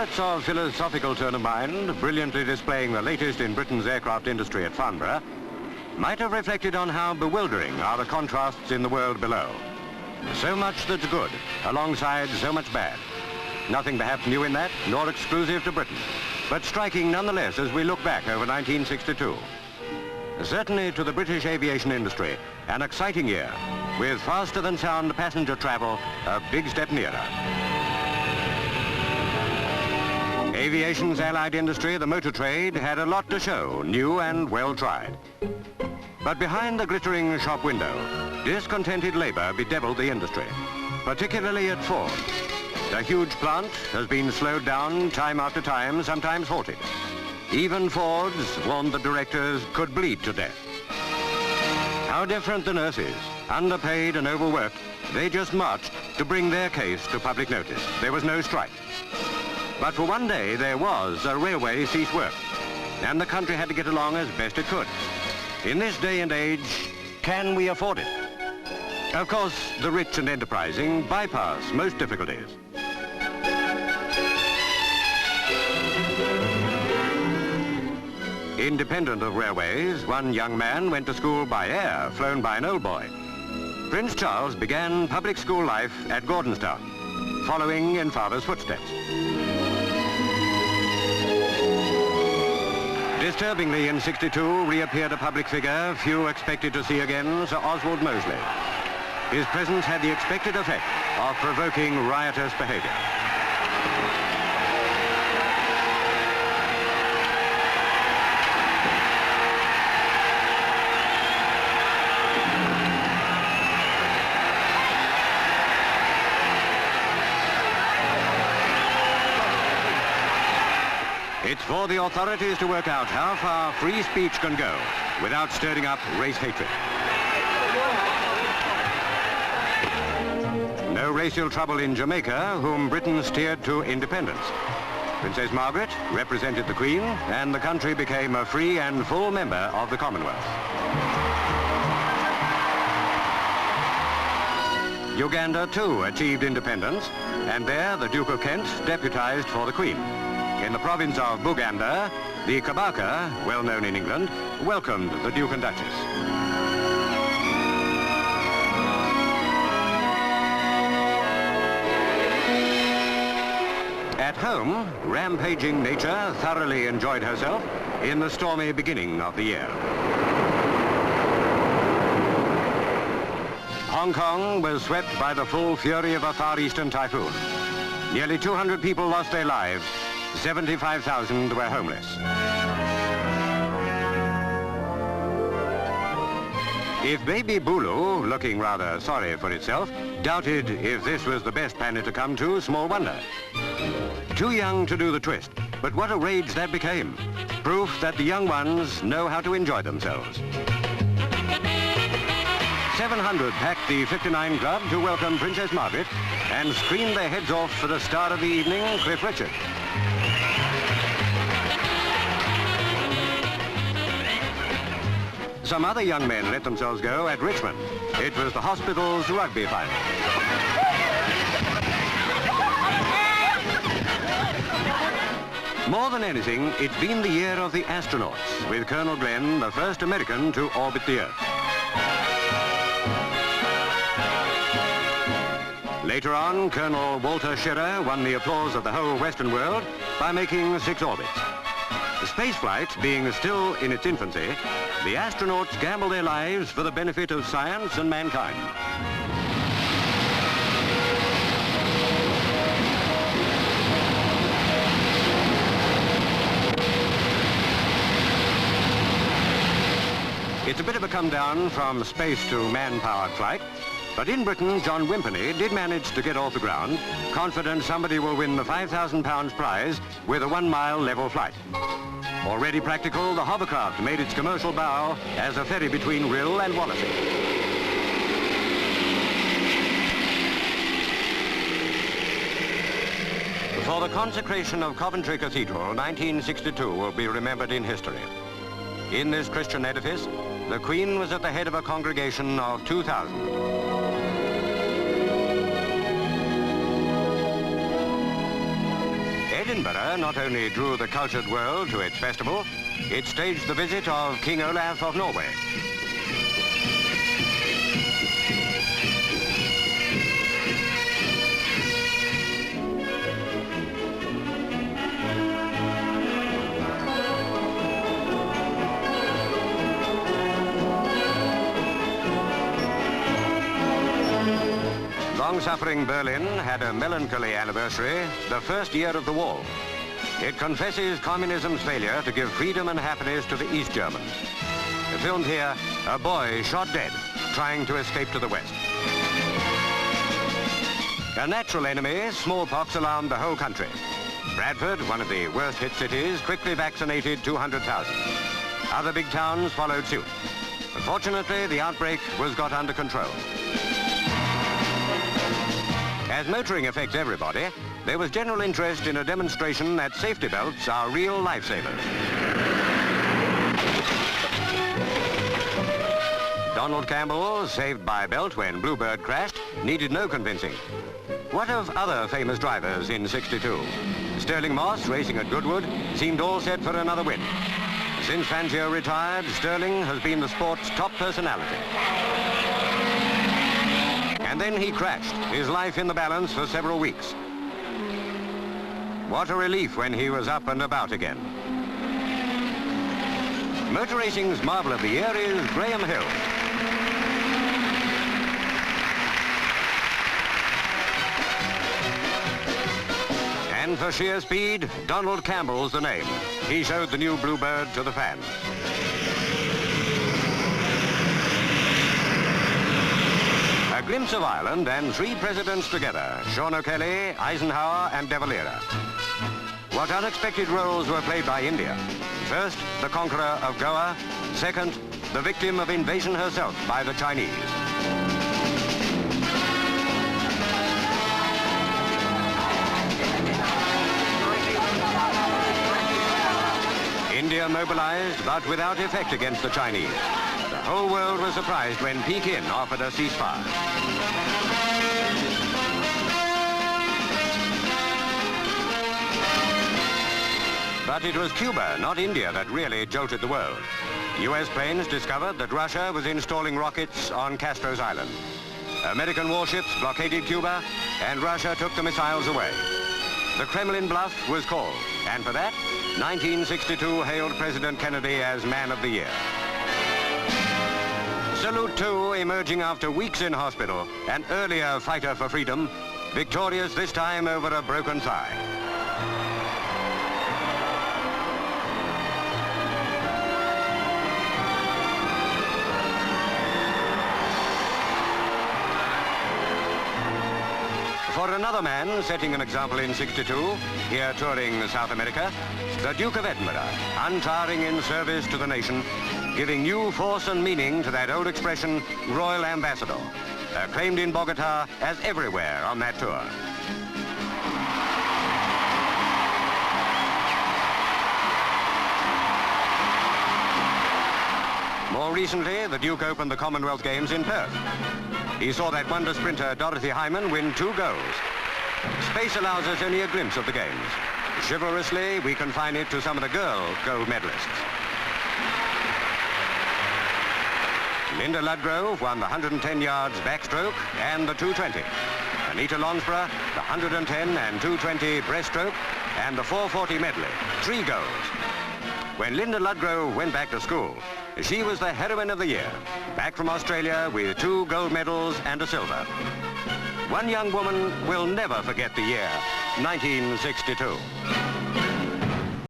Poets of philosophical turn of mind, brilliantly displaying the latest in Britain's aircraft industry at Farnborough, might have reflected on how bewildering are the contrasts in the world below. So much that's good, alongside so much bad. Nothing perhaps new in that, nor exclusive to Britain, but striking nonetheless as we look back over 1962. Certainly to the British aviation industry, an exciting year, with faster-than-sound passenger travel a big step nearer. Aviation's allied industry, the motor trade, had a lot to show, new and well-tried. But behind the glittering shop window, discontented labour bedeviled the industry, particularly at Ford. The huge plant has been slowed down time after time, sometimes halted. Even Ford's, warned the directors, could bleed to death. How different the nurses, underpaid and overworked, they just marched to bring their case to public notice. There was no strike. But for one day there was a railway cease work, and the country had to get along as best it could. In this day and age, can we afford it? Of course, the rich and enterprising bypass most difficulties. Independent of railways, one young man went to school by air, flown by an old boy. Prince Charles began public school life at Gordonstown, following in father's footsteps. Disturbingly, in '62, reappeared a public figure few expected to see again, Sir Oswald Mosley. His presence had the expected effect of provoking riotous behaviour. It's for the authorities to work out how far free speech can go without stirring up race hatred. No racial trouble in Jamaica, whom Britain steered to independence. Princess Margaret represented the Queen, and the country became a free and full member of the Commonwealth. Uganda, too, achieved independence, and there the Duke of Kent deputised for the Queen. In the province of Buganda, the Kabaka, well known in England, welcomed the Duke and Duchess. At home, rampaging nature thoroughly enjoyed herself in the stormy beginning of the year. Hong Kong was swept by the full fury of a Far Eastern typhoon. Nearly 200 people lost their lives. 75,000 were homeless. If baby Bulu, looking rather sorry for itself, doubted if this was the best planet to come to, small wonder. Too young to do the twist, but what a rage that became. Proof that the young ones know how to enjoy themselves. 700 packed the 59 Club to welcome Princess Margaret and screamed their heads off for the star of the evening, Cliff Richard. Some other young men let themselves go at Richmond. It was the hospital's rugby final. More than anything, it's been the year of the astronauts, with Colonel Glenn, the first American to orbit the Earth. Later on, Colonel Walter Schirra won the applause of the whole Western world by making 6 orbits. Spaceflight being still in its infancy, the astronauts gamble their lives for the benefit of science and mankind. It's a bit of a come down from space to man-powered flight, but in Britain, John Wimperney did manage to get off the ground, confident somebody will win the £5,000 prize with a 1-mile level flight. Already practical, the hovercraft made its commercial bow as a ferry between Rill and Wallasey. For the consecration of Coventry Cathedral, 1962 will be remembered in history. In this Christian edifice, the Queen was at the head of a congregation of 2,000. Edinburgh not only drew the cultured world to its festival, it staged the visit of King Olaf of Norway. Long-suffering Berlin had a melancholy anniversary, the first year of the war. It confesses communism's failure to give freedom and happiness to the East Germans. Filmed here, a boy shot dead, trying to escape to the West. A natural enemy, smallpox, alarmed the whole country. Bradford, one of the worst-hit cities, quickly vaccinated 200,000. Other big towns followed suit. Fortunately, the outbreak was got under control. As motoring affects everybody, there was general interest in a demonstration that safety belts are real lifesavers. Donald Campbell, saved by a belt when Bluebird crashed, needed no convincing. What of other famous drivers in '62? Sterling Moss, racing at Goodwood, seemed all set for another win. Since Fangio retired, Sterling has been the sport's top personality. And then he crashed, his life in the balance for several weeks. What a relief when he was up and about again. Motor racing's marvel of the year is Graham Hill. And for sheer speed, Donald Campbell's the name. He showed the new Bluebird to the fans. A glimpse of Ireland and three presidents together, Sean O'Kelly, Eisenhower and De Valera. What unexpected roles were played by India? First, the conqueror of Goa. Second, the victim of invasion herself by the Chinese. India mobilized, but without effect against the Chinese. The whole world was surprised when Peking offered a ceasefire. But it was Cuba, not India, that really jolted the world. US planes discovered that Russia was installing rockets on Castro's Island. American warships blockaded Cuba, and Russia took the missiles away. The Kremlin bluff was called, and for that, 1962 hailed President Kennedy as Man of the Year. Salute too, emerging after weeks in hospital, an earlier fighter for freedom, victorious this time over a broken thigh. For another man setting an example in '62, here touring South America, the Duke of Edinburgh, untiring in service to the nation, giving new force and meaning to that old expression, Royal Ambassador, acclaimed in Bogota as everywhere on that tour. More recently, the Duke opened the Commonwealth Games in Perth. He saw that wonder sprinter Dorothy Hyman win 2 goals. Space allows us only a glimpse of the games. Chivalrously, we confine it to some of the girl gold medalists. Linda Ludgrove won the 110 yards backstroke and the 220. Anita Lonsborough, the 110 and 220 breaststroke, and the 440 medley, 3 goals. When Linda Ludgrove went back to school, she was the heroine of the year, back from Australia with 2 gold medals and a silver. One young woman will never forget the year, 1962.